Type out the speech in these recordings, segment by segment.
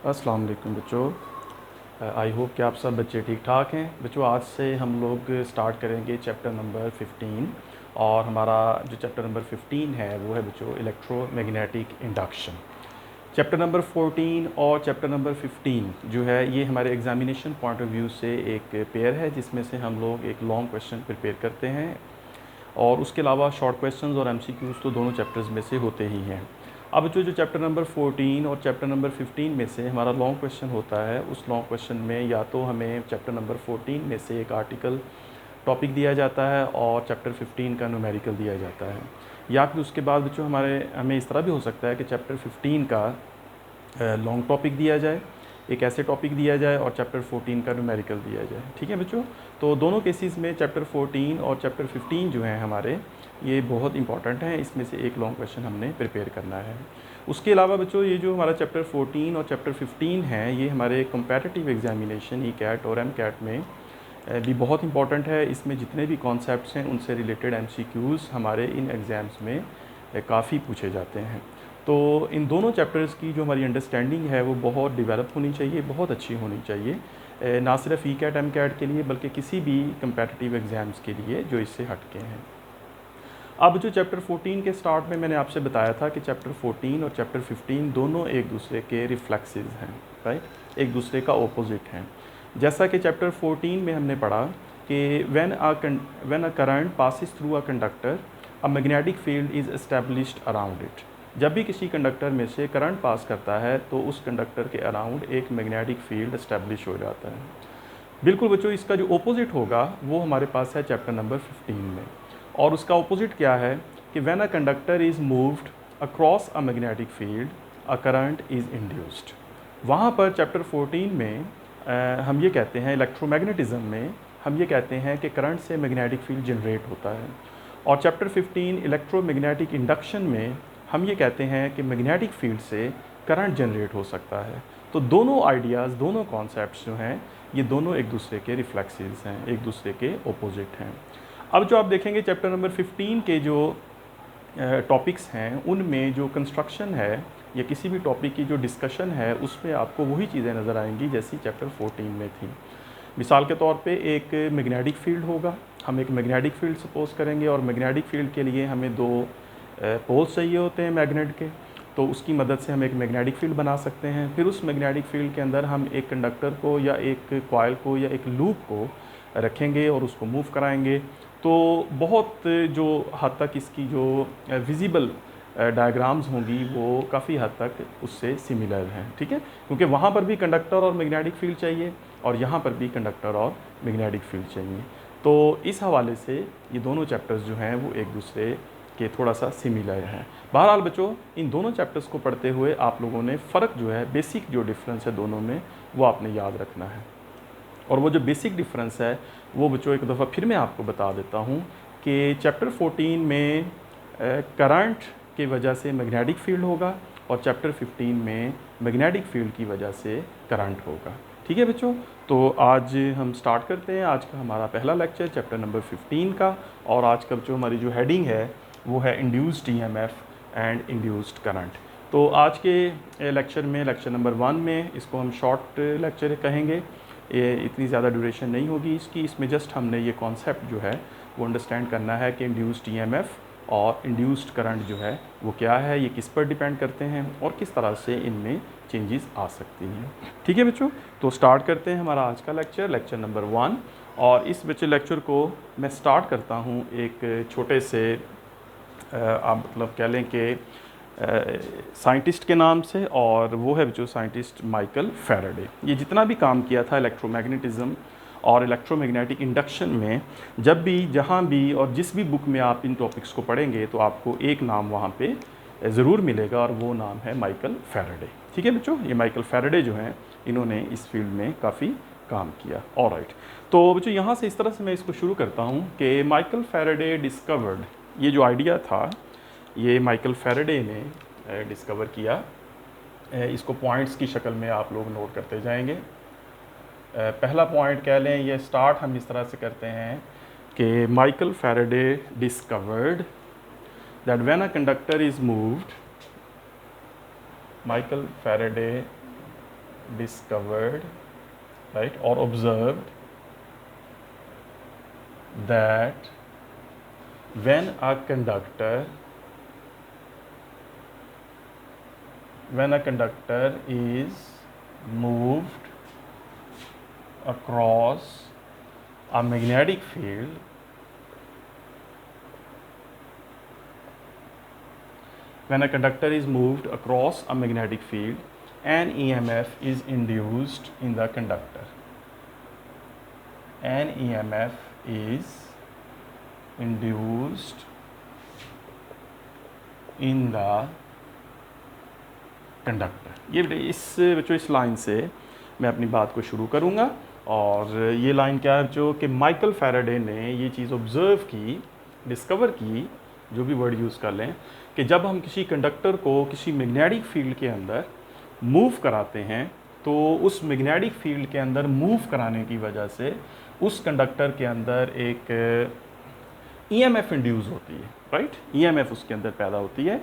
अस्सलाम वालेकुम बच्चों। आई होप कि आप सब बच्चे ठीक ठाक हैं। बच्चों आज से हम लोग स्टार्ट करेंगे चैप्टर नंबर 15 और हमारा जो चैप्टर नंबर 15 है वो है बच्चों इलेक्ट्रोमैग्नेटिक इंडक्शन। चैप्टर नंबर 14 और चैप्टर नंबर 15 जो है ये हमारे एग्जामिनेशन पॉइंट ऑफ व्यू से एक पेयर है जिसमें से हम लोग एक लॉन्ग क्वेश्चन प्रिपेयर करते हैं और उसके अलावा शॉर्ट क्वेश्चंस और एमसीक्यूज़ तो दोनों चैप्टर्स में से होते ही हैं। अब जो चैप्टर नंबर 14 और चैप्टर नंबर 15 में से हमारा लॉन्ग क्वेश्चन होता है, उस लॉन्ग क्वेश्चन में या तो हमें चैप्टर नंबर 14 में से एक आर्टिकल टॉपिक दिया जाता है और चैप्टर 15 का न्यूमेरिकल दिया जाता है, या फिर उसके बाद बच्चों हमें इस तरह भी हो सकता है कि चैप्टर 15 का लॉन्ग टॉपिक दिया जाए, एक ऐसे टॉपिक दिया जाए और चैप्टर 14 का न्यूमेरिकल दिया जाए। ठीक है बच्चों, तो दोनों केसेस में चैप्टर 14 और चैप्टर 15 जो हैं हमारे ये बहुत इंपॉर्टेंट हैं। इसमें से एक लॉन्ग क्वेश्चन हमने प्रिपेयर करना है। उसके अलावा बच्चों ये जो हमारा चैप्टर 14 और चैप्टर 15 है ये हमारे कंपैरेटिव एग्जामिनेशन ई-कैट और एम-कैट में भी बहुत इंपॉर्टेंट है। इसमें जितने भी कॉन्सेप्ट्स हैं उनसे रिलेटेड एमसीक्यूज़ हमारे इन एग्ज़ाम्स में काफ़ी पूछे जाते हैं। तो इन दोनों चैप्टर्स की जो हमारी अंडरस्टैंडिंग है वो बहुत डेवलप होनी चाहिए, बहुत अच्छी होनी चाहिए, ना सिर्फ ई-कैट एम-कैट के लिए बल्कि किसी भी कंपैरेटिव एग्ज़ाम्स के लिए जो इससे हटके हैं। अब जो चैप्टर 14 के स्टार्ट में मैंने आपसे बताया था कि चैप्टर 14 और चैप्टर 15 दोनों एक दूसरे के रिफ्लेक्सेस हैं, राइट, एक दूसरे का ऑपोजिट हैं। जैसा कि चैप्टर 14 में हमने पढ़ा कि when a current passes through a conductor a magnetic field is established around it. जब भी किसी कंडक्टर में से करंट पास करता है तो उस कंडक्टर के अराउंड एक मैग्नेटिक फील्ड एस्टेब्लिश हो जाता है। बिल्कुल बच्चों, इसका जो ऑपोजिट होगा वो हमारे पास है चैप्टर नंबर 15 में, और उसका ऑपोजिट क्या है कि when a conductor is moved across a magnetic field a current is induced. वहाँ पर चैप्टर 14 में हम ये कहते हैं, इलेक्ट्रोमैग्नेटिज्म में हम ये कहते हैं कि करंट से मैग्नेटिक फील्ड जनरेट होता है, और चैप्टर 15 इलेक्ट्रोमैग्नेटिक इंडक्शन में हम ये कहते हैं कि मैग्नेटिक फील्ड से करंट जनरेट हो सकता है। तो दोनों आइडियाज़, दोनों कॉन्सेप्ट्स जो हैं ये दोनों एक दूसरे के रिफ्लेक्सेस हैं, एक दूसरे के ऑपोजिट हैं। अब जो आप देखेंगे चैप्टर नंबर 15 के जो टॉपिक्स हैं उनमें जो कंस्ट्रक्शन है या किसी भी टॉपिक की जो डिस्कशन है उसमें आपको वही चीज़ें नज़र आएंगी जैसी चैप्टर 14 में थी। मिसाल के तौर पे एक मैग्नेटिक फील्ड होगा, हम एक मैग्नेटिक फील्ड सपोज करेंगे और मैग्नेटिक फील्ड के लिए हमें दो पोल्स चाहिए होते हैं मैग्नेट के, तो उसकी मदद से हम एक मैग्नेटिक फील्ड बना सकते हैं। फिर उस मैग्नेटिक फील्ड के अंदर हम एक कंडक्टर को या एक कॉइल को या एक लूप को रखेंगे और उसको मूव कराएंगे। तो बहुत जो हद तक इसकी जो विजिबल डायग्राम्स होंगी वो काफ़ी हद तक उससे सिमिलर हैं, ठीक है, क्योंकि वहाँ पर भी कंडक्टर और मैग्नेटिक फील्ड चाहिए और यहाँ पर भी कंडक्टर और मैग्नेटिक फील्ड चाहिए। तो इस हवाले से ये दोनों चैप्टर्स जो हैं वो एक दूसरे के थोड़ा सा सिमिलर हैं। बहरहाल बच्चों, इन दोनों चैप्टर्स को पढ़ते हुए आप लोगों ने फ़र्क जो है, बेसिक जो डिफरेंस है दोनों में, वो आपने याद रखना है। और वो जो बेसिक डिफरेंस है वो बच्चों एक दफ़ा फिर मैं आपको बता देता हूँ कि चैप्टर 14 में करंट की वजह से मैग्नेटिक फील्ड होगा और चैप्टर 15 में मैग्नेटिक फील्ड की वजह से करंट होगा। ठीक है बच्चों, तो आज हम स्टार्ट करते हैं आज का हमारा पहला लेक्चर चैप्टर नंबर 15 का। और आज का बच्चों हमारी जो हेडिंग है वो है induced EMF and induced current. तो आज के लेक्चर में, लेक्चर नंबर 1 में, इसको हम शॉर्ट लेक्चर कहेंगे, ये इतनी ज़्यादा ड्यूरेशन नहीं होगी इसकी। इसमें जस्ट हमने ये कॉन्सेप्ट जो है वो अंडरस्टैंड करना है कि इंड्यूस्ड ईएमएफ और इंड्यूस्ड करंट जो है वो क्या है, ये किस पर डिपेंड करते हैं और किस तरह से इनमें चेंजेस आ सकती हैं। ठीक है बच्चों, तो स्टार्ट करते हैं हमारा आज का लेक्चर, लेक्चर नंबर 1। और इस बच्चे लेक्चर को मैं स्टार्ट करता हूँ एक छोटे से आप मतलब कह लें कि साइंटिस्ट के नाम से, और वो है जो साइंटिस्ट माइकल फैराडे। ये जितना भी काम किया था इलेक्ट्रोमैग्नेटिज्म और इलेक्ट्रोमैग्नेटिक इंडक्शन में, जब भी, जहाँ भी और जिस भी बुक में आप इन टॉपिक्स को पढ़ेंगे तो आपको एक नाम वहाँ पे ज़रूर मिलेगा और वो नाम है माइकल फैराडे। ठीक है बच्चों, ये माइकल फैराडे जो हैं इन्होंने इस फील्ड में काफ़ी काम किया। ऑलराइट, तो बच्चों यहाँ से इस तरह से मैं इसको शुरू करता हूँ कि माइकल फैराडे डिस्कवर्ड, ये जो आइडिया था ये माइकल फैराडे ने डिस्कवर किया। इसको पॉइंट्स की शक्ल में आप लोग नोट करते जाएंगे। पहला पॉइंट कह लें, ये स्टार्ट हम इस तरह से करते हैं कि Michael Faraday discovered that when a conductor is moved, Michael Faraday discovered, right, or observed that when a conductor is moved across a magnetic field, an EMF is induced in the conductor. An EMF is induced in the conductor. ये बच्चों इस line से मैं अपनी बात को शुरू करूँगा। और ये लाइन क्या है जो कि माइकल फैराडे ने ये चीज़ ऑब्ज़र्व की, डिस्कवर की, जो भी वर्ड यूज़ कर लें, कि जब हम किसी कंडक्टर को किसी मैग्नेटिक फील्ड के अंदर मूव कराते हैं तो उस मैग्नेटिक फील्ड के अंदर मूव कराने की वजह से उस कंडक्टर के अंदर एक EMF इंड्यूस होती है, राइट। EMF उसके अंदर पैदा होती है।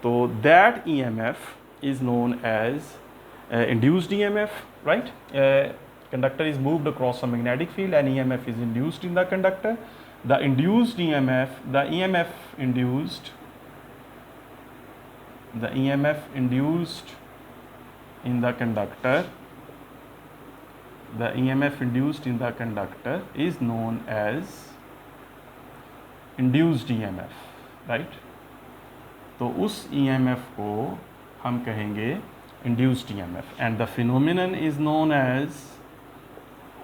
तो that EMF is known as induced EMF, right? Conductor is moved across a magnetic field and EMF is induced in the conductor. The EMF induced in the conductor is known as induced EMF, right? तो उस EMF को हम कहेंगे induced EMF and the phenomenon is known as,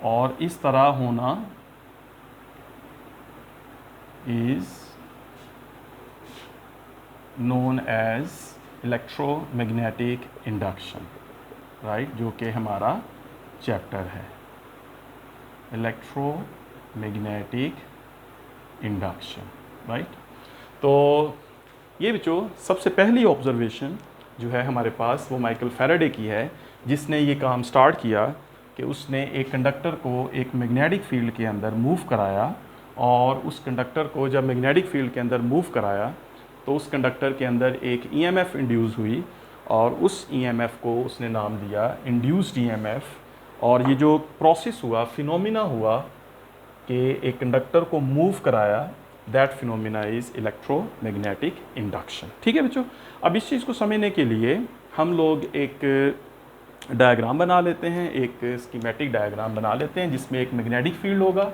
और इस तरह होना is known as electromagnetic induction, right, जो कि हमारा चैप्टर है, इलेक्ट्रोमैग्नेटिक इंडक्शन, राइट। तो ये बच्चों सबसे पहली ऑब्जर्वेशन जो है हमारे पास वो माइकल फैराडे की है, जिसने ये काम स्टार्ट किया कि उसने एक कंडक्टर को एक मैग्नेटिक फील्ड के अंदर मूव कराया, और उस कंडक्टर को जब मैग्नेटिक फील्ड के अंदर मूव कराया तो उस कंडक्टर के अंदर एक EMF इंड्यूस हुई, और उस EMF को उसने नाम दिया इंड्यूस्ड EMF। और ये जो प्रोसेस हुआ, फिनोमिना हुआ कि एक कंडक्टर को मूव कराया, that phenomena is electromagnetic induction. ठीक है बच्चों, अब इस चीज़ को समझने के लिए हम लोग एक डायग्राम बना लेते हैं, एक स्कीमेटिक डायग्राम बना लेते हैं जिसमें एक मैग्नेटिक फील्ड होगा,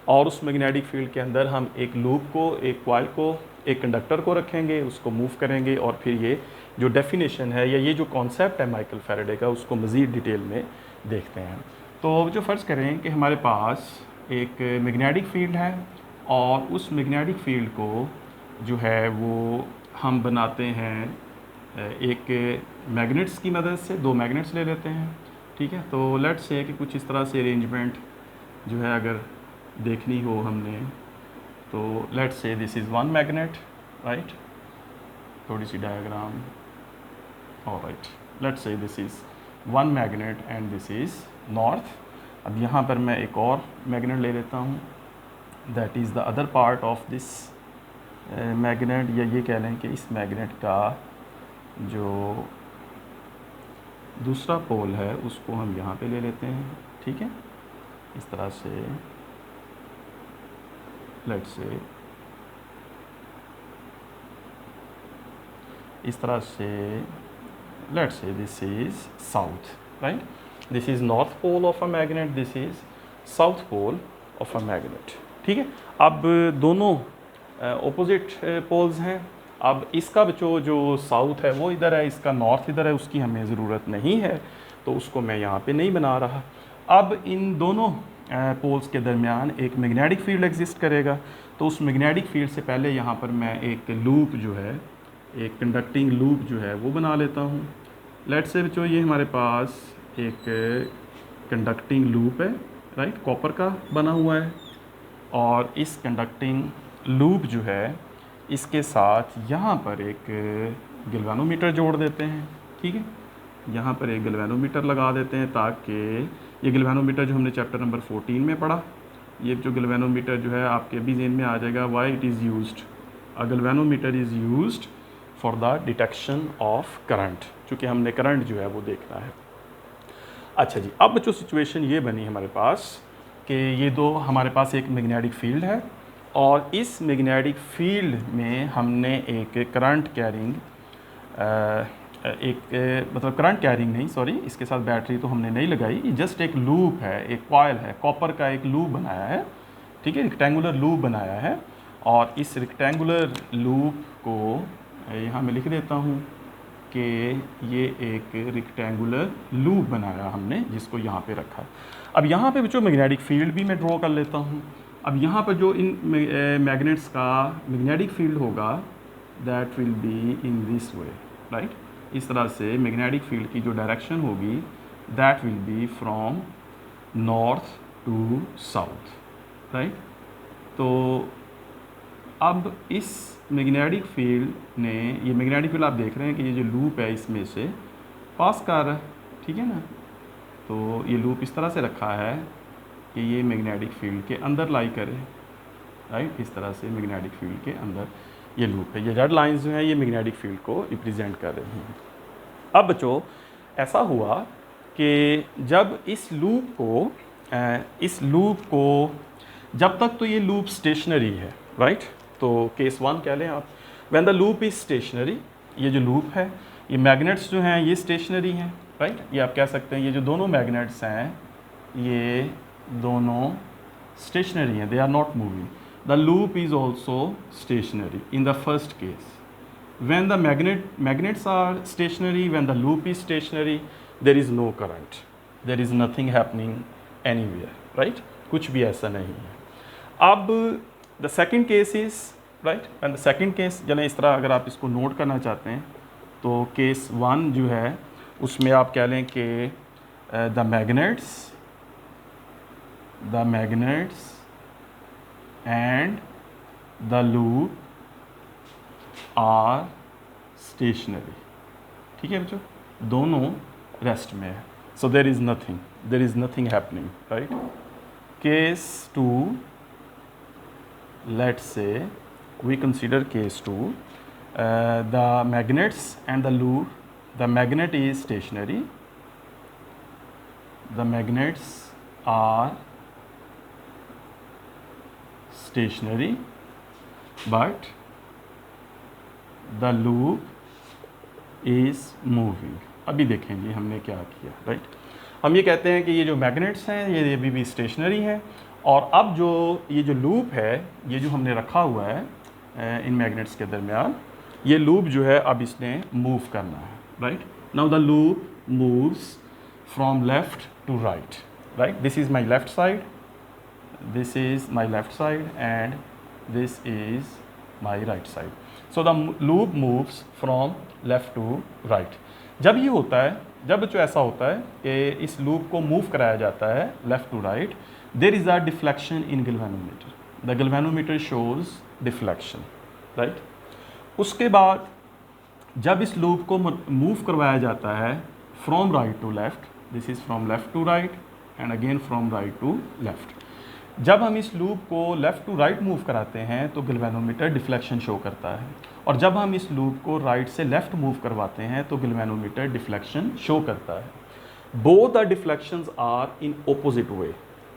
और उस मैग्नेटिक फील्ड के अंदर हम एक लूप को, एक कॉइल को, एक कंडक्टर को रखेंगे, उसको मूव करेंगे, और फिर ये जो डेफिनेशन है या ये जो कॉन्सेप्ट है माइकल फैराडे का, उसको मज़ीद डिटेल में देखते हैं। तो जो फ़र्ज़ करें कि हमारे पास एक मैग्नेटिक फील्ड है, और उस मैग्नेटिक फील्ड को जो है वो हम बनाते हैं एक मैग्नेट्स की मदद से। दो मैग्नेट्स ले लेते हैं, ठीक है। तो लेट्स से कि कुछ इस तरह से अरेंजमेंट जो है अगर देखनी हो हमने, तो let's say this is one magnet, right, थोड़ी सी diagram, alright, let's say this is one magnet and this is north. अब यहाँ पर मैं एक और मैग्नेट ले लेता हूँ, that is the other part of this magnet, या ये कह लें कि इस मैग्नेट का जो दूसरा पोल है उसको हम यहाँ पे ले लेते हैं, ठीक है। इस तरह से let's say let's say this is south, right, this is north pole of a magnet, this is south pole of a magnet, ठीक है। अब दोनों ऑपोजिट पोल्स हैं। अब इसका जो साउथ है वो इधर है, इसका नॉर्थ इधर है, उसकी हमें ज़रूरत नहीं है, तो उसको मैं यहाँ पे नहीं बना रहा। अब इन दोनों पोल्स के दरमियान एक मैग्नेटिक फील्ड एग्जिस्ट करेगा, तो उस मैग्नेटिक फील्ड से पहले यहाँ पर मैं एक लूप जो है, एक कंडक्टिंग लूप जो है वो बना लेता हूँ। लेट्स से बच्चों ये हमारे पास एक कंडक्टिंग लूप है, राइट, कॉपर का बना हुआ है, और इस कंडक्टिंग लूप जो है इसके साथ यहाँ पर एक गैल्वेनोमीटर जोड़ देते हैं, ठीक है। यहाँ पर एक गैल्वेनोमीटर लगा देते हैं ताकि ये गैल्वेनोमीटर जो हमने चैप्टर नंबर 14 में पढ़ा, ये जो गैल्वेनोमीटर जो है आपके अभी ज़हन में आ जाएगा, why it is used, a galvanometer is used for the detection of current, चूँकि हमने करंट जो है वो देखना है। अच्छा जी, अब जो सिचुएशन ये बनी हमारे पास कि ये दो हमारे पास एक मैग्नेटिक फील्ड है और इस मैग्नेटिक फील्ड में हमने एक करंट कैरिंग मतलब करंट कैरिंग नहीं, सॉरी, इसके साथ बैटरी तो हमने नहीं लगाई, ये जस्ट एक लूप है, एक कॉइल है, कॉपर का एक लूप बनाया है, ठीक है, रेक्टेंगुलर लूप बनाया है। और इस रेक्टेंगुलर लूप को यहाँ मैं लिख देता हूँ कि ये एक रेक्टेंगुलर लूप बनाया हमने, जिसको यहाँ पे रखा। अब यहाँ पे जो मैग्नेटिक फील्ड भी मैं ड्रॉ कर लेता हूँ। अब यहाँ पर जो इन मैग्नेट्स का मैग्नेटिक फील्ड होगा that will be in this way, right. इस तरह से मैग्नेटिक फील्ड की जो डायरेक्शन होगी that will be from north to south, right. तो अब इस मैग्नेटिक फील्ड ने, ये मैग्नेटिक फील्ड आप देख रहे हैं कि ये जो लूप है इसमें से पास कर रहा है, ठीक है ना। तो ये लूप इस तरह से रखा है कि ये मैग्नेटिक फील्ड के अंदर लाई करे, राइट। इस तरह से मैग्नेटिक फील्ड के अंदर ये लूप है, ये रेड लाइंस जो हैं ये मैग्नेटिक फील्ड को रिप्रेजेंट कर रही हैं। अब बच्चों ऐसा हुआ कि जब इस लूप को जब तक तो ये लूप स्टेशनरी है, राइट। तो केस 1 कह लें आप, when the loop is stationary, ये जो लूप है, ये मैग्नेट्स जो हैं ये स्टेशनरी हैं, राइट। ये आप कह सकते हैं ये जो दोनों मैग्नेट्स हैं ये दोनों स्टेशनरी हैं, they are not moving. The loop is also stationary in the first case. When the magnets are stationary, when the loop is stationary, there is no current, there is nothing happening anywhere, right? कुछ भी ऐसा नहीं है। अब the second case is, right, and the second case, जैसे इस तरह अगर आप इसको नोट करना चाहते हैं तो केस 1 जो है उसमें आप कह लें कि the magnets and the loop are stationary, ठीक है बच्चों, दोनों रेस्ट में है। So there is nothing happening, right. Case 2, let's say we consider case 2, the magnets and the loop, the magnet is stationary, the magnets are stationary but the loop is moving. अभी देखेंगे हमने क्या किया, right. हम ये कहते हैं कि ये जो मैग्नेट्स हैं ये अभी भी स्टेशनरी हैं, और अब जो ये जो लूप है ये जो हमने रखा हुआ है इन मैग्नेट्स के दरमियान, ये लूप जो है अब इसने मूव करना है, right. Now the loop moves from left to right, right. This is my left side, this is my left side and this is my right side. So the loop moves from left to right. जब ये होता है, जब बच्चों ऐसा होता है कि इस लूप को मूव कराया जाता है left to right, there is a deflection in galvanometer, the galvanometer shows deflection, right. उसके बाद जब इस लूप को मूव करवाया जाता है from right to left, this is from left to right and again from right to left. जब हम इस लूप को लेफ़्ट टू राइट मूव कराते हैं तो गैल्वेनोमीटर डिफ्लेक्शन शो करता है, और जब हम इस लूप को राइट से लेफ़्ट मूव करवाते हैं तो गैल्वेनोमीटर डिफ्लेक्शन शो करता है। Both the deflections are in opposite way,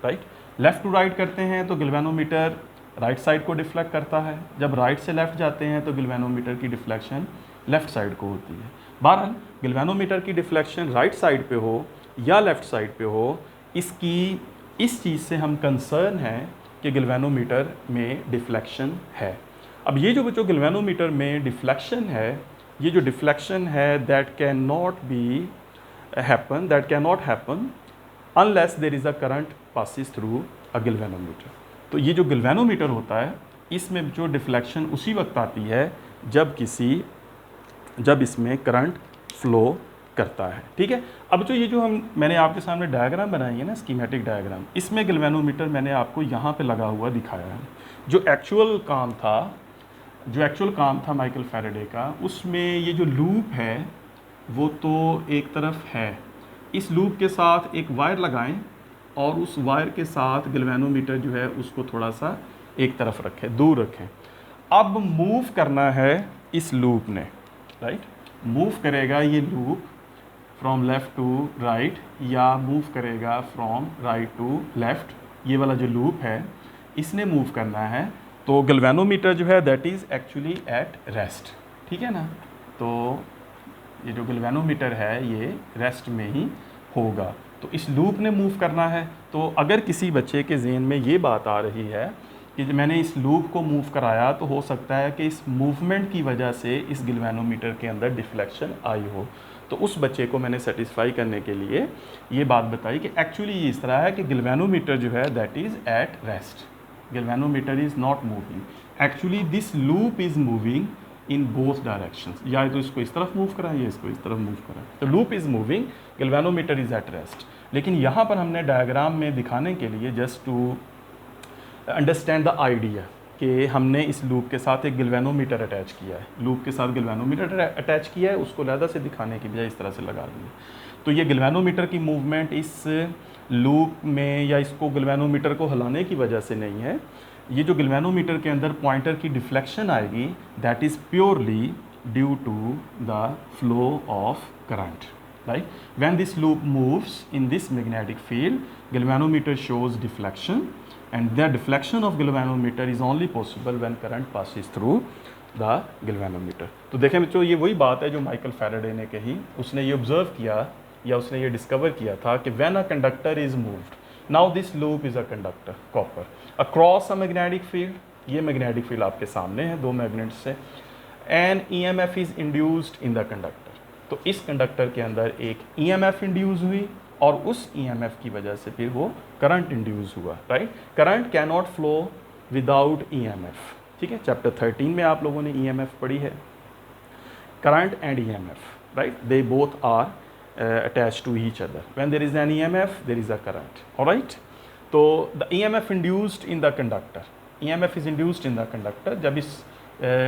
right. Left to right करते हैं तो गैल्वेनोमीटर राइट साइड को डिफ्लेक्ट करता है, जब राइट से लेफ़्ट जाते हैं तो गैल्वेनोमीटर की डिफ्लेक्शन लेफ़्ट साइड को होती है। बहरहाल गैल्वेनोमीटर की डिफ्लेक्शन राइट साइड पे हो या लेफ़्ट साइड पे हो, इस चीज़ से हम कंसर्न हैं कि गैल्वेनोमीटर में डिफ्लेक्शन है। अब ये जो बच्चों गैल्वेनोमीटर में डिफ्लेक्शन है, ये जो डिफ्लेक्शन है that can not happen unless there is a current passes through a galvanometer. तो ये जो गैल्वेनोमीटर होता है इसमें जो डिफ्लेक्शन उसी वक्त आती है जब इसमें करंट फ्लो करता है, ठीक है। अब जो मैंने आपके सामने डायग्राम बनाई है ना, स्कीमेटिक डायग्राम, इसमें गैल्वेनोमीटर मैंने आपको यहाँ पे लगा हुआ दिखाया है। जो एक्चुअल काम था माइकल फैराडे का, उसमें ये जो लूप है वो तो एक तरफ है, इस लूप के साथ एक वायर लगाएं और उस वायर के साथ गैल्वेनोमीटर जो है उसको थोड़ा सा एक तरफ रखें, दूर रखें। अब मूव करना है इस लूप ने, राइट, मूव करेगा ये loop from left to right या मूव करेगा फ्रॉम राइट टू लेफ़्ट, ये वाला जो लूप है इसने मूव करना है, तो गैल्वेनोमीटर जो है that is actually at rest, ठीक है ना। तो ये जो गैल्वेनोमीटर है ये रेस्ट में ही होगा, तो इस लूप ने मूव करना है। तो अगर किसी बच्चे के ज़हन में ये बात आ रही है कि मैंने इस लूप को मूव कराया, तो हो सकता है कि इस मूवमेंट की वजह से इस गैल्वेनोमीटर के अंदर डिफ्लेक्शन आई हो, तो उस बच्चे को मैंने सेटिस्फाई करने के लिए ये बात बताई कि एक्चुअली ये इस तरह है कि गैल्वेनोमीटर जो है that is at rest, galvanometer is not moving, actually this loop is moving in both directions, या तो इसको इस तरफ मूव करा या इसको इस तरफ मूव करा, तो loop is moving, galvanometer is at rest. लेकिन यहाँ पर हमने डायग्राम में दिखाने के लिए just to understand the idea कि हमने इस लूप के साथ एक गैल्वेनोमीटर अटैच किया है, लूप के साथ गैल्वेनोमीटर अटैच किया है, उसको अलग से दिखाने की बजाय इस तरह से लगा दिए। तो ये गैल्वेनोमीटर की मूवमेंट इस लूप में या इसको गैल्वेनोमीटर को हिलाने की वजह से नहीं है, ये जो गैल्वेनोमीटर के अंदर पॉइंटर की डिफ्लेक्शन आएगी that is purely due to the flow of current, right. When this loop moves in this magnetic field, galvanometer shows deflection and the deflection of galvanometer is only possible when current passes through the galvanometer। तो देखें बच्चों, ये वही बात है जो Michael Faraday ने कही, उसने ये ऑब्जर्व किया या उसने ये डिस्कवर किया था कि when a conductor is moved, now this loop is a conductor copper across a magnetic field, ये magnetic field आपके सामने है दो मैग्नेट्स से, and EMF is induced in the conductor, तो इस कंडक्टर के अंदर एक EMF इंड्यूस हुई और उस EMF की वजह से फिर वो करंट इंड्यूस हुआ, right. Current can not flow without EMF, ठीक है। चैप्टर 13 में आप लोगों ने EMF पढ़ी है, current and EMF, right, they both are attach to each other, when there is an EMF there is a current, alright. तो the EMF induced in the conductor, EMF is induced in the conductor, जब इस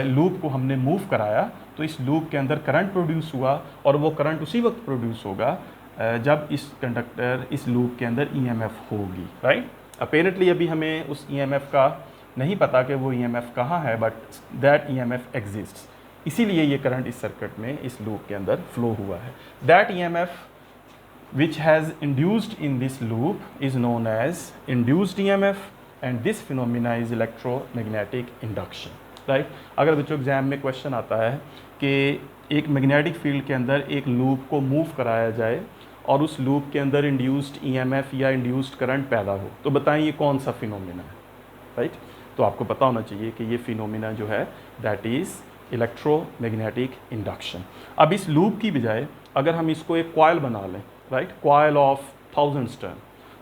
loop को हमने move कराया तो इस loop के अंदर करंट प्रोड्यूस हुआ, और वो करंट उसी वक्त प्रोड्यूस होगा जब इस कंडक्टर इस लूप के अंदर EMF होगी, राइट। अपेरेंटली अभी हमें उस EMF का नहीं पता कि वो EMF कहाँ है, बट दैट EMF एग्जिस्ट्स, इसीलिए ये करंट इस सर्किट में इस लूप के अंदर फ्लो हुआ है। That EMF which has induced in this loop is known as induced EMF and this phenomena is electromagnetic induction, right। अगर बच्चों एग्जाम में क्वेश्चन आता है कि एक मैग्नेटिक फील्ड के अंदर एक लूप को मूव कराया जाए और उस लूप के अंदर इंड्यूस्ड EMF या इंड्यूस्ड करंट पैदा हो, तो बताएं ये कौन सा फिनोमिना है, राइट। तो आपको पता होना चाहिए कि ये फिनोमिना जो है दैट इज़ इलेक्ट्रोमैग्नेटिक इंडक्शन। अब इस लूप की बजाय अगर हम इसको एक कॉइल बना लें, राइट, कॉइल ऑफ 1000 टर्न,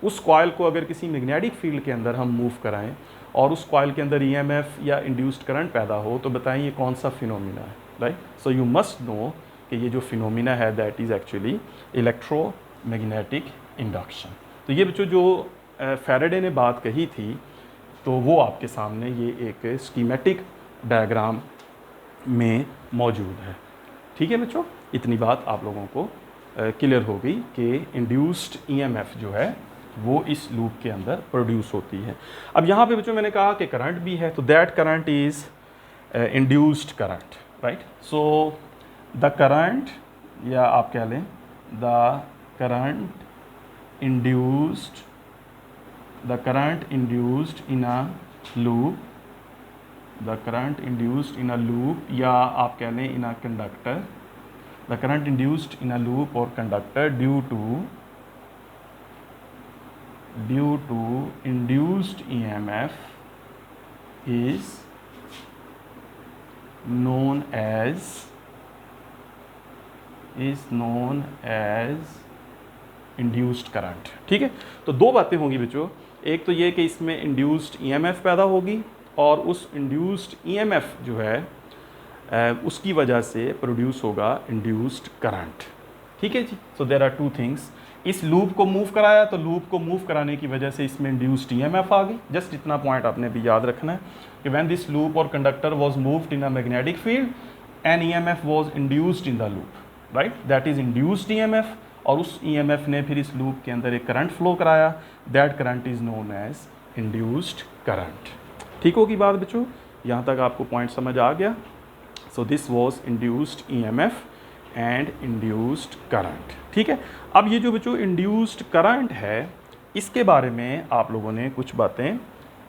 उस कॉइल को अगर किसी मैग्नेटिक फील्ड के अंदर हम मूव कराएं और उस कॉइल के अंदर EMF या इंड्यूस्ड करंट पैदा हो, तो बताएं ये कौन सा फिनोमिना है, right. So you must know कि ये जो फिनोमिना है that is actually electromagnetic induction. तो ये बच्चों जो फैराडे ने बात कही थी, तो वो आपके सामने ये एक स्कीमेटिक डायग्राम में मौजूद है, ठीक है बच्चों। इतनी बात आप लोगों को क्लियर हो गई कि इंड्यूस्ड EMF जो है वो इस लूप के अंदर प्रोड्यूस होती है। अब यहाँ पे बच्चों मैंने कहा कि करंट भी है, तो that current is induced current, right. So the current, या आप कह लें the current induced in a loop, the current induced in a loop, या आप कह लें in a conductor, the current induced in a loop और conductor due to induced EMF is known as induced current, ठीक है। तो दो बातें होंगी बच्चों, एक तो ये कि इसमें इंड्यूस्ड EMF पैदा होगी और उस इंड्यूस्ड EMF जो है उसकी वजह से प्रोड्यूस होगा इंड्यूस्ड करंट, ठीक है जी। So there are two things, इस लूप को मूव कराया तो लूप को मूव कराने की वजह से इसमें इंड्यूस्ड EMF आ गई। जस्ट इतना पॉइंट आपने भी याद रखना है कि व्हेन दिस लूप और conductor was moved in a magnetic field an EMF was induced in the loop, right, that is induced EMF, और उस EMF ने फिर इस लूप के अंदर एक करंट फ्लो कराया, that current is known as induced current. ठीक होगी बात बच्चों, यहाँ तक आपको पॉइंट समझ आ गया। So this was induced EMF and induced current. ठीक है, अब ये जो बच्चों इंड्यूस्ड करंट है, इसके बारे में आप लोगों ने कुछ बातें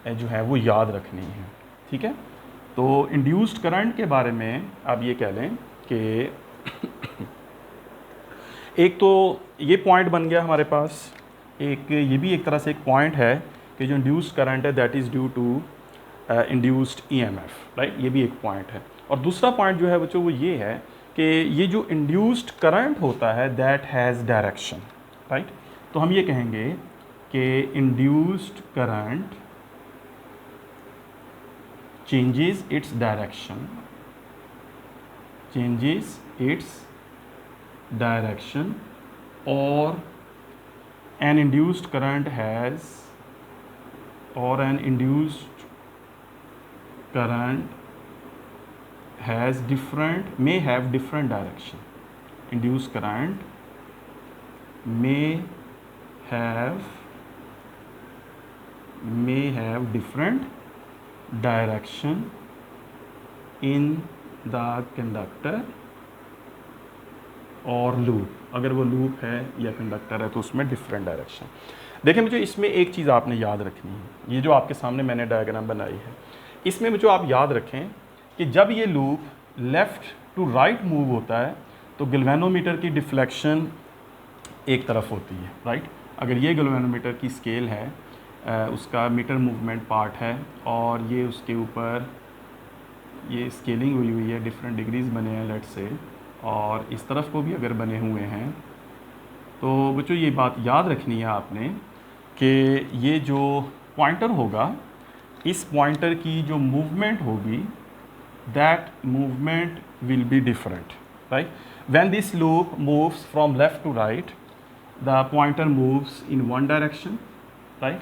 जो है वो याद रखनी है। ठीक है, तो इंड्यूस्ड करंट के बारे में आप ये कह लें कि एक तो ये पॉइंट बन गया हमारे पास, एक ये भी एक तरह से एक पॉइंट है कि जो इंड्यूस्ड करंट है that is due to induced EMF, right, ये भी एक पॉइंट है। और दूसरा पॉइंट जो है बच्चों वो ये है कि ये जो इंड्यूस्ड करंट होता है दैट हैज़ डायरेक्शन, राइट। तो हम ये कहेंगे कि induced current changes its direction, or an induced current has different, may have different direction. Induced current may have different direction in the conductor और लूप, अगर वो लूप है या कंडक्टर है तो उसमें डिफरेंट डायरेक्शन। देखें मुझे इसमें एक चीज़ आपने याद रखनी है, ये जो आपके सामने मैंने डायग्राम बनाई है, इसमें मुझे आप याद रखें कि जब ये loop left to right move होता है तो गैल्वेनोमीटर की डिफ्लेक्शन एक तरफ होती है, राइट। अगर ये गैल्वेनोमीटर की स्केल है, उसका मीटर मूवमेंट पार्ट है और ये उसके ऊपर ये स्केलिंग हुई है, डिफरेंट डिग्रीज बने हैं लेट से, और इस तरफ को भी अगर बने हुए हैं, तो बच्चों ये बात याद रखनी है आपने कि ये जो पॉइंटर होगा, इस पॉइंटर की जो मूवमेंट होगी that movement will be different, right. When this loop moves from left to right the pointer moves in one direction, right,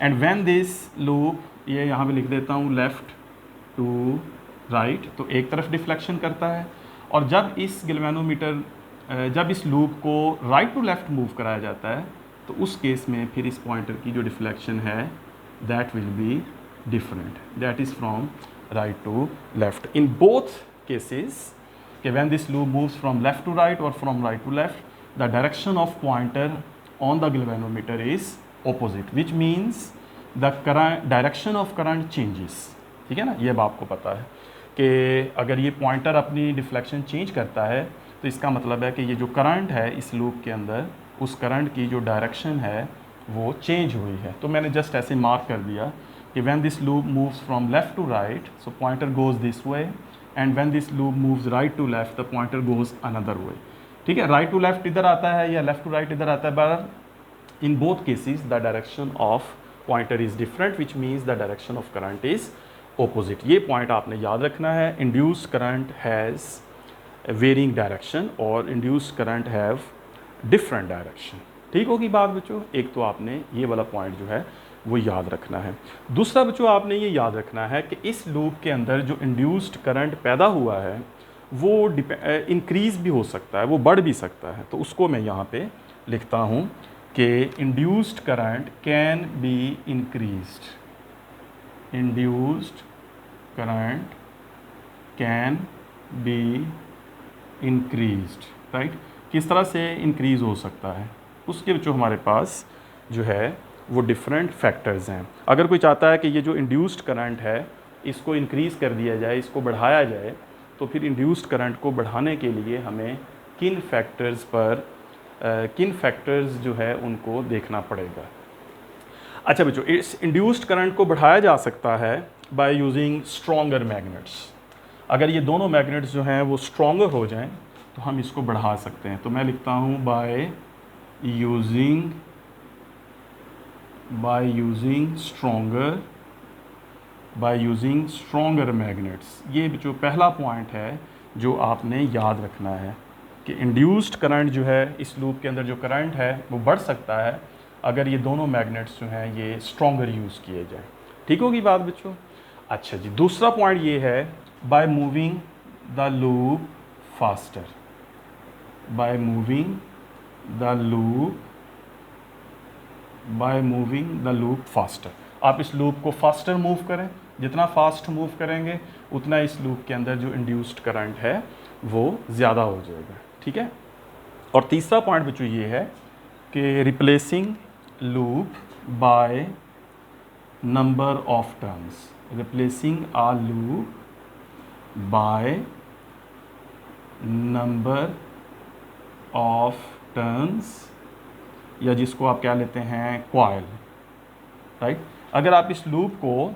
and when this loop, ये यहाँ पे लिख देता हूँ, लेफ़्ट टू राइट, तो एक तरफ डिफ्लेक्शन करता है। और जब इस गैल्वेनोमीटर, जब इस लूप को राइट टू लेफ़्ट मूव कराया जाता है तो उस केस में फिर इस पॉइंटर की जो डिफ्लेक्शन है that will be different, that is from right to left in both cases. कि when this loop moves from left to right और from right to left the direction of pointer on the galvanometer is opposite, which means the current direction of current changes। ठीक है ना, ये अब आपको पता है कि अगर ये पॉइंटर अपनी डिफ्लेक्शन चेंज करता है तो इसका मतलब है कि ये जो करंट है इस लूप के अंदर, उस करंट की जो डायरेक्शन है वो चेंज हुई है। तो मैंने जस्ट ऐसे मार्क कर दिया कि when this loop moves from left to right so pointer goes this way, and when this loop moves right to left the pointer goes another way. ठीक है, राइट टू लेफ़्ट इधर आता है या लेफ़्ट टू राइट इधर आता है, पर in both cases the direction of pointer is different, which means the direction of current is opposite। ये पॉइंट आपने याद रखना है। induced current has a varying direction और induced current have different direction। ठीक होगी बात बच्चों, एक तो आपने ये वाला पॉइंट जो है वो याद रखना है। दूसरा बच्चों आपने ये याद रखना है कि इस लूप के अंदर जो इंड्यूस्ड करंट पैदा हुआ है वो इंक्रीज़ भी हो सकता है, वो बढ़ भी सकता है। तो उसको मैं यहाँ पे लिखता हूँ कि induced current can be increased, induced current can be increased, right. किस तरह से इंक्रीज़ हो सकता है, उसके जो हमारे पास जो है वो डिफरेंट फैक्टर्स हैं। अगर कोई चाहता है कि ये जो इंड्यूस्ड करंट है इसको इंक्रीज़ कर दिया जाए, इसको बढ़ाया जाए, तो फिर इंड्यूस्ड करंट को बढ़ाने के लिए हमें किन फैक्टर्स जो है उनको देखना पड़ेगा। अच्छा बच्चों, इस इंड्यूस्ड करंट को बढ़ाया जा सकता है बाय यूजिंग स्ट्रॉन्गर मैग्नेट्स। अगर ये दोनों मैग्नेट्स जो हैं वो स्ट्रॉन्गर हो जाएं तो हम इसको बढ़ा सकते हैं। तो मैं लिखता हूँ बाय यूजिंग स्ट्रॉन्गर मैग्नेट्स। ये जो पहला पॉइंट है जो आपने याद रखना है कि इंड्यूस्ड करंट जो है, इस लूप के अंदर जो करंट है वो बढ़ सकता है अगर ये दोनों मैग्नेट्स जो हैं ये स्ट्रॉन्गर यूज़ किए जाएं। ठीक होगी बात बच्चों। अच्छा जी, दूसरा पॉइंट ये है by moving the loop faster, by moving the loop faster. आप इस लूप को फास्टर मूव करें, जितना फास्ट मूव करेंगे उतना इस लूप के अंदर जो इंड्यूस्ड करंट है वो ज़्यादा हो जाएगा। ठीक है। और तीसरा पॉइंट बच्चों ये है कि replacing loop by number of turns, replacing a loop by number of turns, या जिसको आप क्या लेते हैं कॉइल, राइट। अगर आप इस लूप को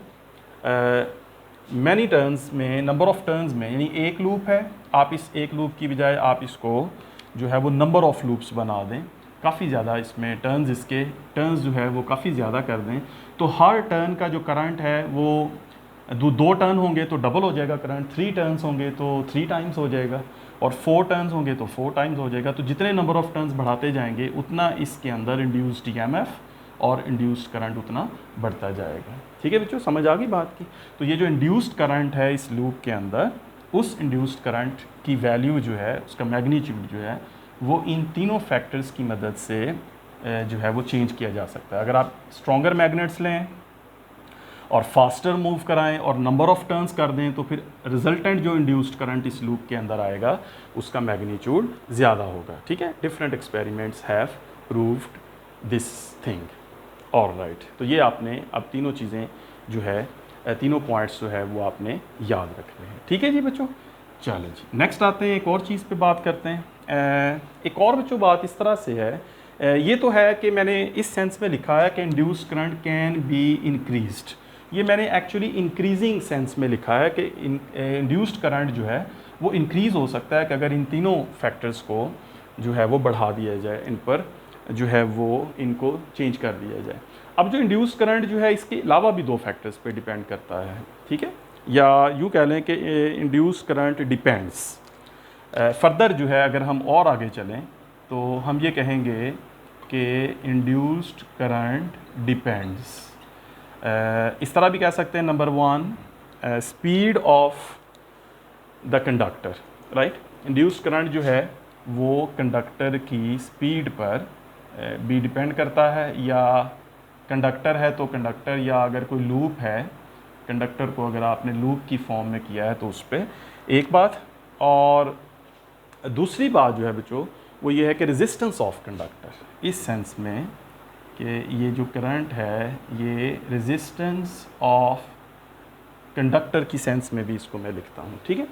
मैनी टर्न्स में, नंबर ऑफ टर्न्स में, यानी एक लूप है, आप इस एक लूप की बजाय आप इसको जो है वो नंबर ऑफ लूप्स बना दें, काफ़ी ज़्यादा इसमें टर्न्स, इसके टर्न्स जो है वो काफ़ी ज़्यादा कर दें, तो हर टर्न का जो करंट है वो दो टर्न होंगे तो डबल हो जाएगा करंट, 3 टर्न्स होंगे तो 3 टाइम्स हो जाएगा, और 4 टर्न्स होंगे तो 4 टाइम्स हो जाएगा। तो जितने नंबर ऑफ टर्न्स बढ़ाते जाएंगे उतना इसके अंदर इंड्यूस्ड ईएमएफ और इंड्यूस्ड करंट उतना बढ़ता जाएगा। ठीक है बच्चों, समझ आ गई बात की। तो ये जो इंड्यूस्ड करंट है इस लूप के अंदर, उस इंड्यूस्ड करंट की वैल्यू जो है, उसका मैग्नीट्यूड जो है, वो इन तीनों फैक्टर्स की मदद से जो है वो चेंज किया जा सकता है। अगर आप स्ट्रॉन्गर मैग्नेट्स लें और फास्टर मूव कराएं और नंबर ऑफ टर्न्स कर दें, तो फिर रिजल्टेंट जो इंड्यूस्ड करंट इस लूप के अंदर आएगा उसका मैग्नीट्यूड ज़्यादा होगा। ठीक है, different experiments have proved this thing. Alright, तो ये आपने अब तीनों चीज़ें जो है, तीनों पॉइंट्स जो है वो आपने याद रखने हैं। ठीक है जी बच्चों, चलो जी नेक्स्ट आते हैं, एक और चीज़ पे बात करते हैं। एक और बच्चों बात इस तरह से है, ये तो है कि मैंने इस सेंस में लिखा है कि induced current can be increased, ये मैंने एक्चुअली इंक्रीजिंग सेंस में लिखा है कि इंड्यूस्ड करंट जो है वो इंक्रीज़ हो सकता है कि अगर इन तीनों फैक्टर्स को जो है वो बढ़ा दिया जाए, इन पर जो है वो इनको चेंज कर दिया जाए। अब जो इंड्यूस्ड करंट जो है इसके अलावा भी 2 फैक्टर्स पे डिपेंड करता है। ठीक है, या यूँ कह लें कि इंड्यूस्ड करंट डिपेंड्स। फर्दर जो है अगर हम और आगे चलें तो हम ये कहेंगे कि इंड्यूस्ड करंट डिपेंड्स, इस तरह भी कह सकते हैं, number 1 speed of the conductor, right. Induced current जो है वो कंडक्टर की स्पीड पर भी डिपेंड करता है, या कंडक्टर है तो कंडक्टर, या अगर कोई लूप है, कंडक्टर को अगर आपने लूप की फॉर्म में किया है तो उस पर एक बात। और दूसरी बात जो है बच्चों वो ये है कि रेजिस्टेंस ऑफ कंडक्टर, इस सेंस में कि ये जो करंट है ये रेजिस्टेंस ऑफ कंडक्टर की सेंस में भी इसको मैं लिखता हूँ। ठीक है,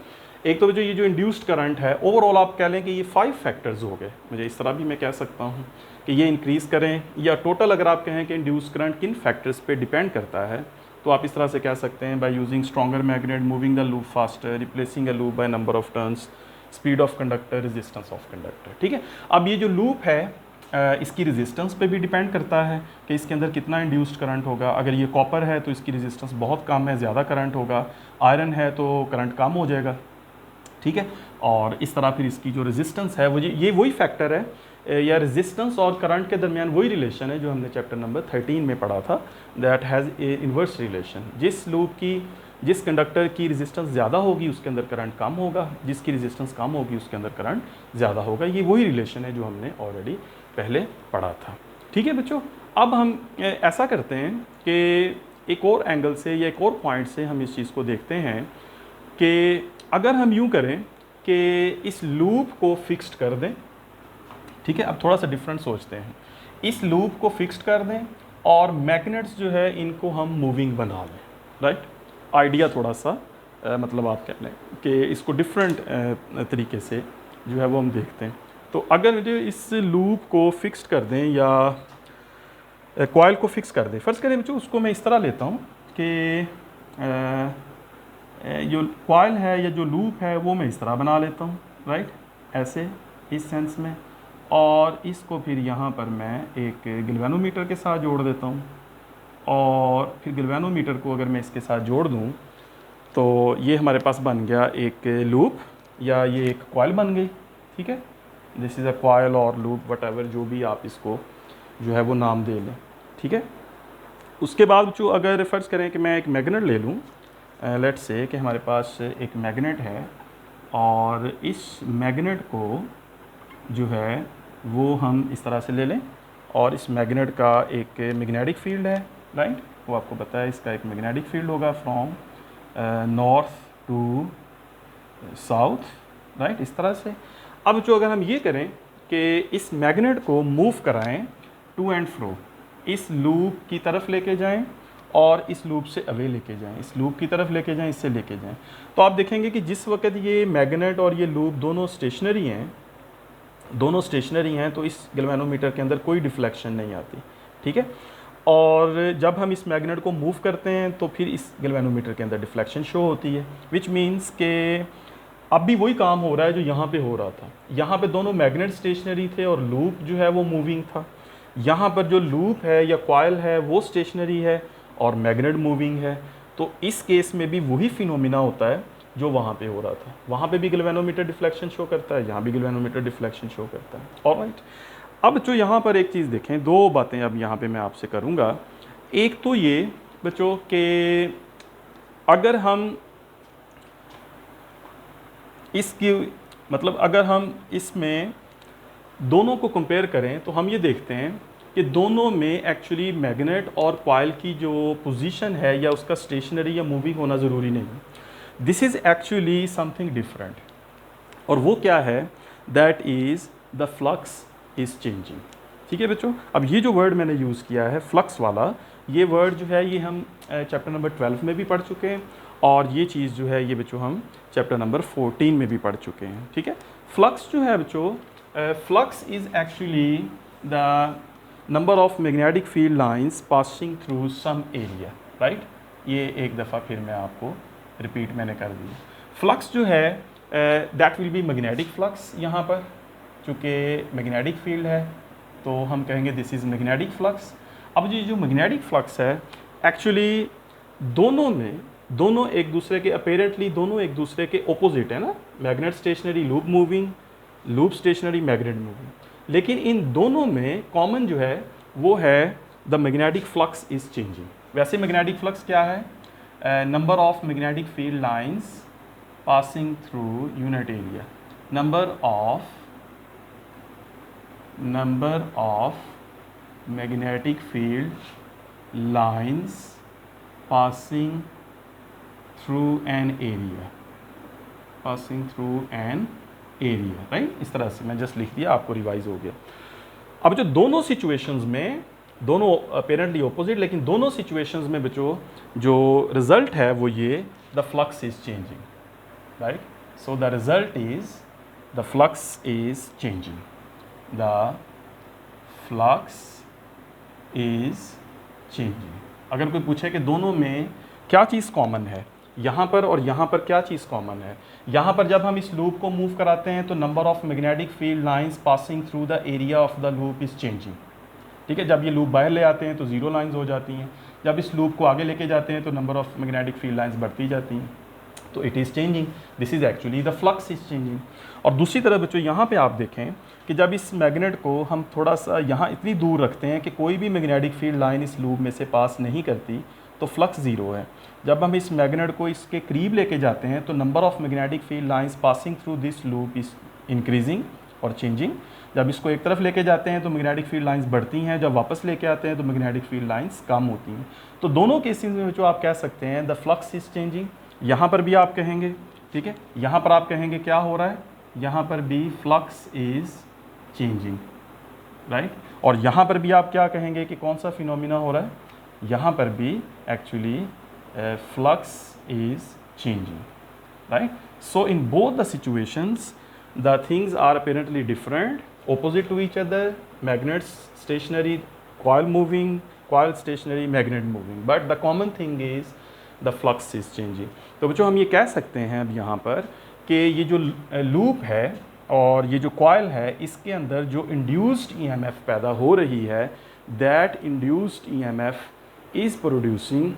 एक तो जो ये जो इंड्यूस्ड करंट है ओवरऑल आप कह लें कि ये 5 फैक्टर्स हो गए, मुझे इस तरह भी मैं कह सकता हूँ कि ये इंक्रीज़ करें, या टोटल अगर आप कहें कि इंड्यूस्ड करंट किन फैक्टर्स पे डिपेंड करता है, तो आप इस तरह से कह सकते हैं, by using stronger magnet, moving the loop faster, replacing a loop by number of turns, speed of conductor, resistance of conductor. ठीक है, अब ये जो लूप है इसकी रेजिस्टेंस पे भी डिपेंड करता है कि इसके अंदर कितना इंड्यूस्ड करंट होगा। अगर ये कॉपर है तो इसकी रेजिस्टेंस बहुत कम है, ज़्यादा करंट होगा। आयरन है तो करंट कम हो जाएगा। ठीक है, और इस तरह फिर इसकी जो रेजिस्टेंस है वो ये वही फैक्टर है, या रेजिस्टेंस और करंट के दरमियान वही रिलेशन है जो हमने चैप्टर नंबर 13 में पढ़ा था, that has A inverse relation. जिस कंडक्टर की रेजिस्टेंस ज़्यादा होगी उसके अंदर करंट कम होगा, जिसकी रेजिस्टेंस कम होगी उसके अंदर करंट ज़्यादा होगा। ये वही रिलेशन है जो हमने ऑलरेडी पहले पढ़ा था। ठीक है बच्चों, अब हम ऐसा करते हैं कि एक और एंगल से या एक और पॉइंट से हम इस चीज़ को देखते हैं कि अगर हम यूँ करें कि इस लूप को फिक्स्ड कर दें। ठीक है, अब थोड़ा सा डिफरेंट सोचते हैं, इस लूप को फिक्स्ड कर दें और मैग्नेट्स जो है इनको हम मूविंग बना लें, राइट। आइडिया थोड़ा सा मतलब आप कह लें कि इसको डिफरेंट तरीके से जो है वो हम देखते हैं। तो अगर जो इस लूप को फिक्स्ड कर दें या कॉइल को फिक्स कर दें, फ़र्ज़ करें बच्चों उसको मैं इस तरह लेता हूँ कि जो कॉइल है या जो लूप है वो मैं इस तरह बना लेता हूँ, राइट, ऐसे इस सेंस में, और इसको फिर यहाँ पर मैं एक गैल्वेनोमीटर के साथ जोड़ देता हूँ, और फिर गैल्वेनोमीटर को अगर मैं इसके साथ जोड़ दूँ तो ये हमारे पास बन गया एक लूप, या ये एक कॉइल बन गई। ठीक है, दिस इज़ अ कॉइल और लूप, वटएवर जो भी आप इसको जो है वो नाम दे लें। ठीक है, उसके बाद जो अगर फ़र्ज़ करें कि मैं एक मैग्नेट ले लूँ, लेट्स से कि हमारे पास एक मैग्नेट है, और इस मैग्नेट को जो है वो हम इस तरह से ले लें, और इस मैग्नेट का एक मैग्नेटिक फील्ड है, राइट, वो आपको पता है इसका एक मैग्नेटिक फील्ड होगा from north to south, right, इस तरह से। अब जो अगर हम ये करें कि इस मैग्नेट को मूव कराएं टू एंड फ्रो, इस लूप की तरफ लेके जाएं और इस लूप से अवे लेके जाएं, इस लूप की तरफ लेके जाएं, इससे लेके जाएं, तो आप देखेंगे कि जिस वक्त ये मैग्नेट और ये लूप दोनों स्टेशनरी हैं, तो इस गैल्वेनोमीटर के अंदर कोई डिफ्लेक्शन नहीं आती, ठीक है। और जब हम इस मैग्नेट को मूव करते हैं तो फिर इस गैल्वेनोमीटर के अंदर डिफ्लेक्शन शो होती है, विच मीन्स के अब भी वही काम हो रहा है जो यहाँ पे हो रहा था। यहाँ पे दोनों मैग्नेट स्टेशनरी थे और लूप जो है वो मूविंग था। यहाँ पर जो लूप है या कॉइल है वो स्टेशनरी है और मैग्नेट मूविंग है। तो इस केस में भी वही फिनोमिना होता है जो वहाँ पे हो रहा था। वहाँ पे भी गैल्वेनोमीटर डिफ्लेक्शन शो करता है, यहाँ भी गैल्वेनोमीटर डिफ्लेक्शन शो करता है। ऑलराइट, अब जो यहाँ पर एक चीज़ देखें, दो बातें अब यहाँ पे मैं आपसे करूँगा। एक तो ये बच्चों के अगर हम इसकी मतलब अगर हम इसमें दोनों को कंपेयर करें तो हम ये देखते हैं कि दोनों में एक्चुअली मैग्नेट और कॉइल की जो पोजीशन है या उसका स्टेशनरी या मूविंग होना ज़रूरी नहीं है। This is actually something different, और वो क्या है, that is the flux is changing. ठीक है बच्चों, अब ये जो वर्ड मैंने यूज़ किया है फ्लक्स वाला, ये वर्ड जो है ये हम चैप्टर नंबर 12 में भी पढ़ चुके हैं, और ये चीज़ जो है ये बच्चों हम चैप्टर नंबर 14 में भी पढ़ चुके हैं। ठीक है, फ्लक्स जो है बच्चों, flux is actually the number of magnetic field lines passing through some area, right. ये एक दफ़ा फिर मैं आपको रिपीट मैंने कर दी। फ्लक्स जो है that will B magnetic flux, यहाँ पर चूँकि मैग्नेटिक फील्ड है तो हम कहेंगे दिस इज़ मैग्नेटिक फ्लक्स। अब ये जो मैग्नेटिक फ्लक्स है एक्चुअली दोनों एक दूसरे के अपेरेंटली दोनों एक दूसरे के ओपोजिट है ना, magnet stationary loop moving, loop stationary magnet moving, लेकिन इन दोनों में कॉमन जो है वो है the magnetic flux is changing. वैसे मैग्नेटिक फ्लक्स क्या है, number of magnetic field lines passing through unit area, number of magnetic field lines passing through an area, right. इस तरह से मैं जस्ट लिख दिया, आपको रिवाइज हो गया। अब जो दोनों सिचुएशंस में, दोनों अपेरेंटली ऑपोजिट, लेकिन दोनों सिचुएशंस में बच्चों जो रिजल्ट है वो ये, the flux is changing, right. So the result is the flux is changing, the flux is changing. अगर कोई पूछे कि दोनों में क्या चीज़ कॉमन है, यहाँ पर और यहाँ पर क्या चीज़ कॉमन है, यहाँ पर जब हम इस लूप को मूव कराते हैं तो number of magnetic field lines passing through the area of the loop is changing. ठीक है, जब ये लूप बाहर ले आते हैं तो जीरो लाइंस हो जाती हैं, जब इस लूप को आगे लेके जाते हैं तो number of magnetic field lines बढ़ती जाती हैं, तो it is changing, this is actually the flux is changing. और दूसरी तरफ बच्चों यहाँ पे आप देखें कि जब इस मैग्नेट को हम थोड़ा सा यहाँ इतनी दूर रखते हैं कि कोई भी मैग्नेटिक फील्ड लाइन इस लूप में से पास नहीं करती, तो फ्लक्स ज़ीरो है। जब हम इस मैग्नेट को इसके करीब लेके जाते हैं तो number of magnetic field lines passing through this loop is increasing और चेंजिंग। जब इसको एक तरफ लेके जाते हैं तो मैग्नेटिक फील्ड लाइंस बढ़ती हैं, जब वापस लेके आते हैं तो मैग्नेटिक फील्ड लाइंस कम होती हैं। तो दोनों केसेस में जो आप कह सकते हैं द फ्लक्स इज़ चेंजिंग। यहाँ पर भी आप कहेंगे, ठीक है, यहाँ पर आप कहेंगे क्या हो रहा है, यहाँ पर भी फ्लक्स इज़ चेंजिंग, राइट। और यहाँ पर भी आप क्या कहेंगे कि कौन सा फिनोमिना हो रहा है, यहाँ पर भी actually flux is changing, right? So in both the situations the things are apparently different, opposite to each other, magnets stationary, coil moving, coil stationary, magnet moving, but the common thing is the flux is changing। तो बच्चों हम ये कह सकते हैं अब यहाँ पर कि ये जो लूप है और ये जो coil है, इसके अंदर जो induced EMF पैदा हो रही है, that induced EMF is producing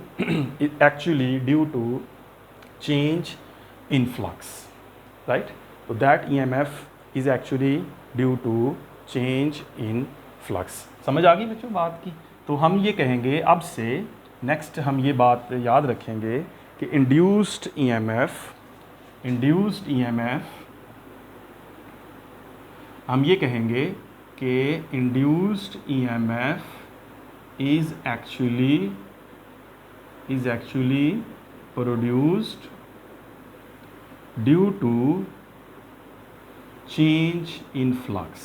actually due to change in flux, right? So that EMF is actually due to change in flux। समझ आ गई बच्चों बात की? तो हम ये कहेंगे अब से नेक्स्ट हम ये बात याद रखेंगे कि induced EMF हम ये कहेंगे कि induced EMF is actually produced due to change in flux,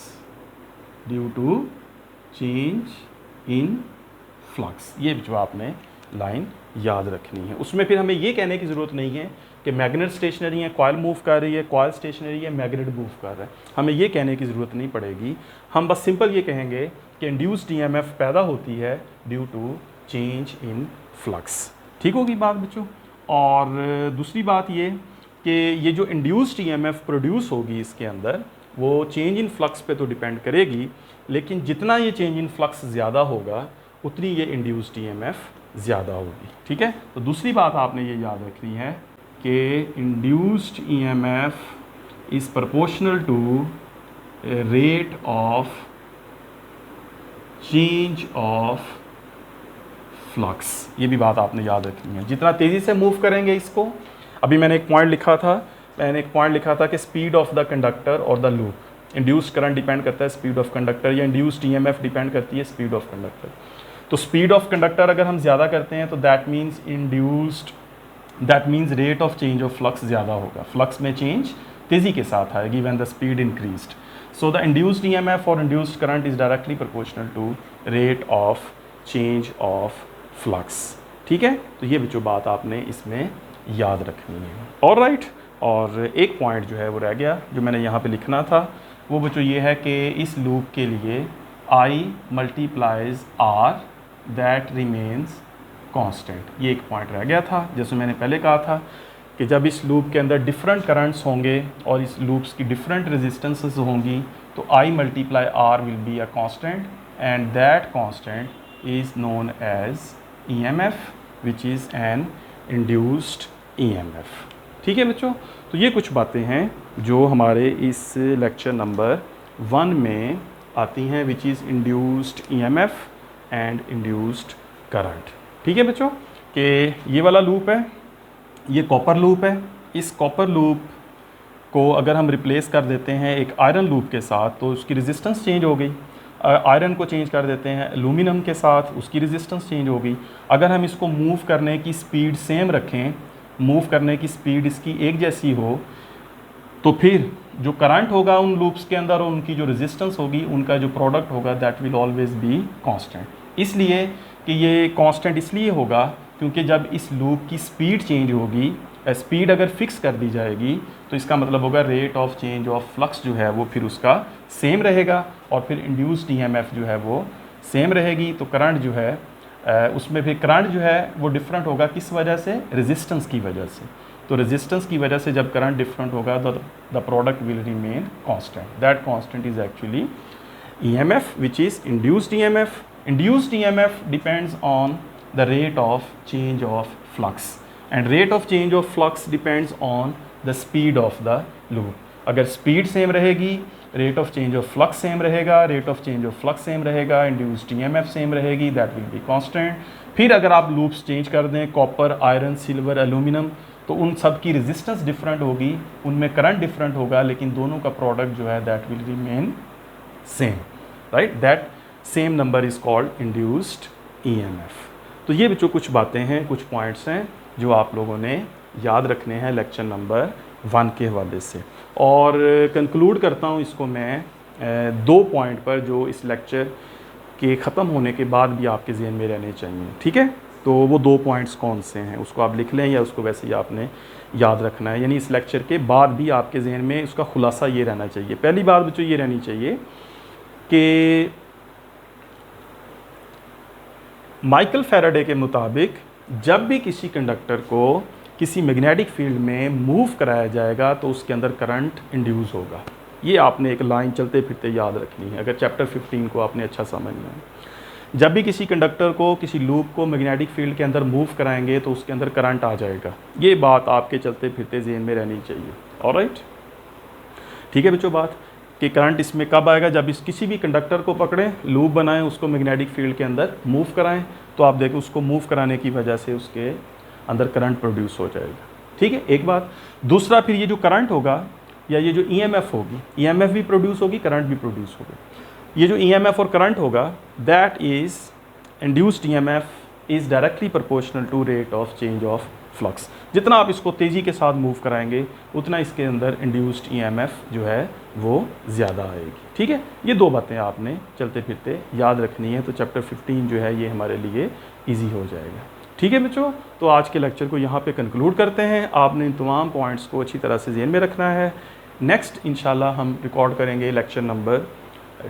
due to change in flux. ये जो आपने लाइन याद रखनी है। उसमें फिर हमें ये कहने की ज़रूरत नहीं है कि मैग्नेट स्टेशनरी है, कॉइल मूव कर रही है, कॉइल स्टेशनरी है, मैग्नेट मूव कर रहा है, हमें ये कहने की ज़रूरत नहीं पड़ेगी। हम बस सिंपल ये कहेंगे कि इंड्यूस्ड ईएमएफ पैदा होती है due to change in flux. ठीक होगी बात बच्चों। और दूसरी बात ये कि ये जो इंड्यूस्ड ईएमएफ प्रोड्यूस होगी इसके अंदर, वो चेंज इन फ्लक्स पे तो डिपेंड करेगी, लेकिन जितना ये चेंज इन फ्लक्स ज़्यादा होगा उतनी ये इंड्यूस्ड ईएमएफ ज़्यादा होगी। ठीक है, तो दूसरी बात आपने ये याद रखनी है कि induced EMF is proportional to rate of change of flux. ये भी बात आपने याद रखनी है। जितना तेज़ी से मूव करेंगे इसको, अभी मैंने एक पॉइंट लिखा था कि स्पीड ऑफ द कंडक्टर और the loop, induced current depend करता है स्पीड ऑफ कंडक्टर, या इंड्यूस्ड ईएमएफ डिपेंड करती है स्पीड ऑफ कंडक्टर। तो स्पीड ऑफ कंडक्टर अगर हम ज़्यादा करते हैं तो that means rate of change of flux ज़्यादा होगा, फ्लक्स में चेंज तेज़ी के साथ आएगी when the speed increased. So the induced EMF और induced current is directly proportional to rate of change of flux. ठीक है, तो ये जो बात आपने इसमें याद रखनी है। ऑलराइट, और एक पॉइंट जो है वो रह गया जो मैंने यहाँ पे लिखना था, वो बच्चों ये है कि इस लूप के लिए I multiplies R that remains constant. ये एक पॉइंट रह गया था। जैसे मैंने पहले कहा था कि जब इस लूप के अंदर डिफरेंट करंट्स होंगे और इस लूप्स की डिफरेंट रेजिस्टेंसेस होंगी तो I multiply R will be a constant and that constant is known as EMF which is an induced EMF। ठीक है बच्चों, तो ये कुछ बातें हैं जो हमारे इस लेक्चर नंबर 1 में आती हैं, which is induced EMF and induced current. ठीक है बच्चों, कि ये वाला लूप है, ये कॉपर लूप है। इस कॉपर लूप को अगर हम रिप्लेस कर देते हैं एक आयरन लूप के साथ तो उसकी रेजिस्टेंस चेंज हो गई। आयरन को चेंज कर देते हैं एल्यूमिनियम के साथ, उसकी रेजिस्टेंस चेंज हो गई। अगर हम इसको मूव करने की स्पीड सेम रखें, मूव करने की स्पीड इसकी एक जैसी हो, तो फिर जो करंट होगा उन लूप्स के अंदर और उनकी जो रेजिस्टेंस होगी, उनका जो प्रोडक्ट होगा that will always be constant. इसलिए कि ये कांस्टेंट इसलिए होगा क्योंकि जब इस लूप की स्पीड चेंज होगी, स्पीड अगर फिक्स कर दी जाएगी तो इसका मतलब होगा rate of change of flux जो है वो फिर उसका सेम रहेगा और फिर इंड्यूस्ड EMF जो है वो सेम रहेगी। तो करंट जो है उसमें फिर करंट जो है वो डिफरेंट होगा, किस वजह से? रेजिस्टेंस की वजह से। तो रेजिस्टेंस की वजह से जब करंट डिफरेंट होगा तो the product will remain constant. That constant is actually EMF which is induced EMF। Induced EMF depends on the rate of change of flux and rate of change of flux depends on the speed of the loop. अगर speed same रहेगी, rate of change of flux same रहेगा, rate of change of flux same रहेगा, induced EMF same रहेगी, that will be constant. फिर अगर आप loops change कर दें, कॉपर, आयरन, सिल्वर, एल्यूमिनियम, तो उन सब की रेजिस्टेंस डिफरेंट होगी, उनमें करंट डिफरेंट होगा, लेकिन दोनों का प्रोडक्ट जो है that will remain same, right? That same number is called induced EMF। तो ये बच्चों कुछ बातें हैं, कुछ पॉइंट्स हैं जो आप लोगों ने याद रखने हैं लेक्चर नंबर 1 के हवाले से। और कंक्लूड करता हूँ इसको मैं 2 पॉइंट पर जो इस लेक्चर के ख़त्म होने के बाद भी आपके जहन में रहने चाहिए। ठीक है, तो वो 2 पॉइंट्स कौन से हैं उसको आप लिख लें या उसको वैसे ही आपने याद रखना है, यानी इस लेक्चर के बाद भी आपके जहन में उसका खुलासा ये रहना चाहिए। पहली बात बच्चों ये रहनी चाहिए कि माइकल फैराडे के मुताबिक जब भी किसी कंडक्टर को किसी मैग्नेटिक फील्ड में मूव कराया जाएगा तो उसके अंदर करंट इंड्यूस होगा। ये आपने एक लाइन चलते फिरते याद रखनी है अगर चैप्टर 15 को आपने अच्छा समझना है। जब भी किसी कंडक्टर को, किसी लूप को मैग्नेटिक फील्ड के अंदर मूव कराएंगे तो उसके अंदर करंट आ जाएगा। ये बात आपके चलते फिरते जेहन में रहनी चाहिए। ऑलराइट, ठीक है बच्चों, बात कि करंट इसमें कब आएगा? जब इस किसी भी कंडक्टर को पकड़ें, लूप बनाएं, उसको मैग्नेटिक फील्ड के अंदर मूव कराएं, तो आप देखें उसको मूव कराने की वजह से उसके अंदर करंट प्रोड्यूस हो जाएगा। ठीक है, एक बात। दूसरा, फिर ये जो करंट होगा या ये जो EMF होगी, EMF भी प्रोड्यूस होगी, करंट भी प्रोड्यूस होगा। ये जो EMF और करंट होगा that is induced EMF is directly proportional to rate of change of flux. जितना आप इसको तेज़ी के साथ मूव कराएंगे उतना इसके अंदर इंड्यूस्ड ईएमएफ जो है वो ज़्यादा आएगी। ठीक है, ये दो बातें आपने चलते फिरते याद रखनी है, तो चैप्टर 15 जो है ये हमारे लिए ईजी हो जाएगा। ठीक है बच्चों, तो आज के लेक्चर को यहाँ पे कंक्लूड करते हैं। आपने इन तमाम पॉइंट्स को अच्छी तरह से ज़हन में रखना है। नेक्स्ट इंशाल्लाह हम रिकॉर्ड करेंगे लेक्चर नंबर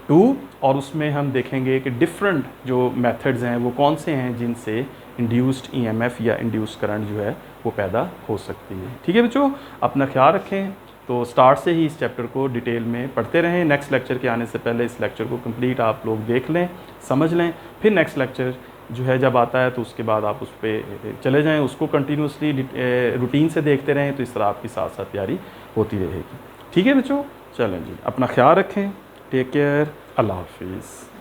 2 और उसमें हम देखेंगे कि डिफरेंट जो मेथड्स हैं वो कौन से हैं जिनसे इंड्यूस्ड ईएमएफ या इंड्यूस्ड करंट जो है वो पैदा हो सकती है। ठीक है बच्चों, अपना ख्याल रखें। तो स्टार्ट से ही इस चैप्टर को डिटेल में पढ़ते रहें। नेक्स्ट लेक्चर के आने से पहले इस लेक्चर को कंप्लीट आप लोग देख लें, समझ लें, फिर नेक्स्ट लेक्चर जो है जब आता है तो उसके बाद आप उस पर चले जाएं, उसको कंटिन्यूसली रूटीन से देखते रहें, तो इस तरह आपकी साथ साथ तैयारी होती रहेगी। ठीक है बच्चों, चलें जी, अपना ख्याल रखें, टेक केयर, अल्लाह हाफिज़।